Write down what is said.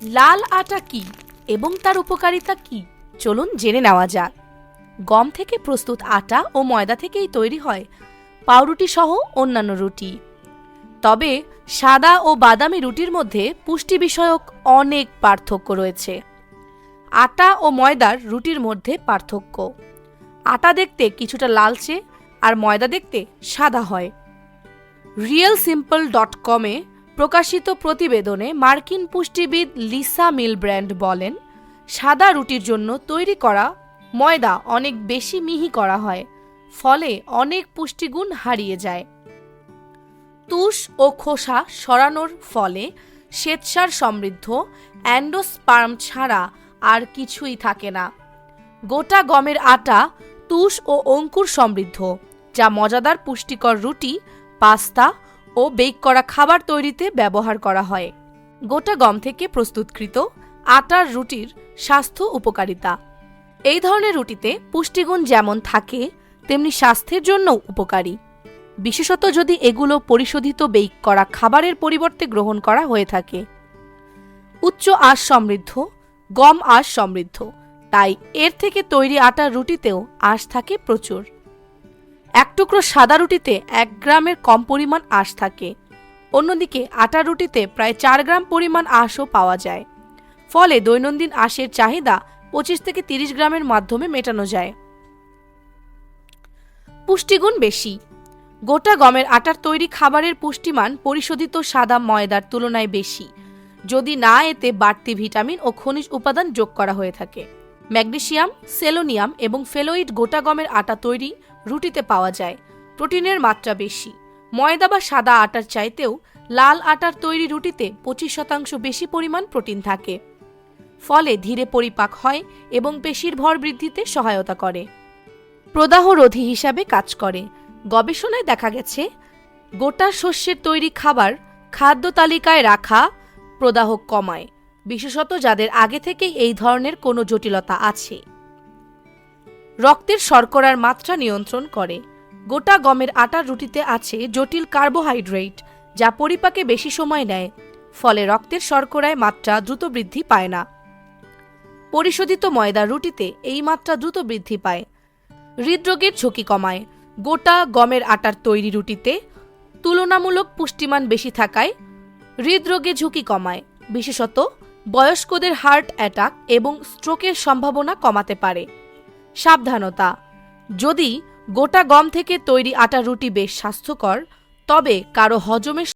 লাল আটা কি এবং তার উপকারিতা কি চলুন জেনে নেওয়া যাক। গম থেকে প্রস্তুত আটা ও ময়দা থেকেই তৈরি হয় পাউরুটি সহ অন্যান্য রুটি। তবে সাদা ও বাদামি রুটির মধ্যে পুষ্টি বিষয়ক অনেক পার্থক্য রয়েছে। আটা ও ময়দার রুটির মধ্যে পার্থক্য: আটা দেখতে কিছুটা লালচে আর ময়দা দেখতে সাদা হয়। realsimple.com-এ প্রকাশিত প্রতিবেদনে মার্কিন পুষ্টিবিদ লিসা মিলব্র্যান্ড বলেন, সাদা রুটির জন্য তৈরি করা ময়দা অনেক বেশি মিহি করা হয়, ফলে অনেক পুষ্টিগুণ হারিয়ে যায়। তুষ ও খোসা সরানোর ফলে শ্বেতসার সমৃদ্ধ অ্যান্ডোস্পার্ম ছাড়া আর কিছুই থাকে না। গোটা গমের আটা তুষ ও অঙ্কুর সমৃদ্ধ, যা মজাদার পুষ্টিকর রুটি, পাস্তা ও বেক করা খাবার তৈরিতে ব্যবহার করা হয়। গোটা গম থেকে প্রস্তুতকৃত আটার রুটির স্বাস্থ্য উপকারিতা: এই ধরনের রুটিতে পুষ্টিগুণ যেমন থাকে তেমনি স্বাস্থ্যের জন্যও উপকারী, বিশেষত যদি এগুলো পরিশোধিত বেক করা খাবারের পরিবর্তে গ্রহণ করা হয়ে থাকে। উচ্চ আঁশ সমৃদ্ধ, গম আঁশ সমৃদ্ধ, তাই এর থেকে তৈরি আটার রুটিতেও আঁশ থাকে প্রচুর। এক টুকরো সাদা রুটিতে 1 গ্রামের কম পরিমাণ আঁশ থাকে, অন্যদিকে আটার রুটিতে প্রায় 4 গ্রাম পরিমাণ আঁশও পাওয়া যায়। ফলে দৈনন্দিন আঁশের চাহিদা 25 থেকে 30 গ্রামের মাধ্যমে মেটানো যায়। পুষ্টিগুণ বেশি: গোটা গমের আটার তৈরি খাবারের পুষ্টিমান পরিশোধিত সাদা ময়দার তুলনায় বেশি, যদি না এতে বাড়তি ভিটামিন ও খনিজ উপাদান যোগ করা হয়ে থাকে। ম্যাগনেসিয়াম, সেলোনিয়াম এবং ফেলোইড গোটা গমের আটা তৈরি রুটিতে পাওয়া যায়। প্রোটিনের মাত্রা বেশি: ময়দা বা সাদা আটার চাইতেও লাল আটার তৈরি রুটিতে 25% বেশি পরিমাণ প্রোটিন থাকে, ফলে ধীরে পরিপাক হয় এবং পেশির ভর বৃদ্ধিতে সহায়তা করে। প্রদাহরোধী হিসাবে কাজ করে: গবেষণায় দেখা গেছে গোটা শস্যের তৈরি খাবার খাদ্য তালিকায় রাখা প্রদাহ কমায়, বিশেষত যাদের আগে থেকেই এই ধরনের কোনো জটিলতা আছে। রক্তের শর্করার মাত্রা নিয়ন্ত্রণ করে: গোটা গমের আটার রুটিতে আছে জটিল কার্বোহাইড্রেট, যা পরিপাকে বেশি সময় নেয়, ফলে রক্তের শর্করায় মাত্রা দ্রুত বৃদ্ধি পায় না। পরিশোধিত ময়দার রুটিতে এই মাত্রা দ্রুত বৃদ্ধি পায়। হৃদরোগের ঝুঁকি কমায়: গোটা গমের আটার তৈরি রুটিতে তুলনামূলক পুষ্টিমান বেশি থাকায় হৃদরোগের ঝুঁকি কমায়, বিশেষত বয়স্কদের হার্ট অ্যাটাক এবং স্ট্রোকের সম্ভাবনা কমাতে পারে। সাবধানতা: যদি গোটা গম থেকে তৈরি আটার রুটি বেশ স্বাস্থ্যকর, তবে কারো হজমের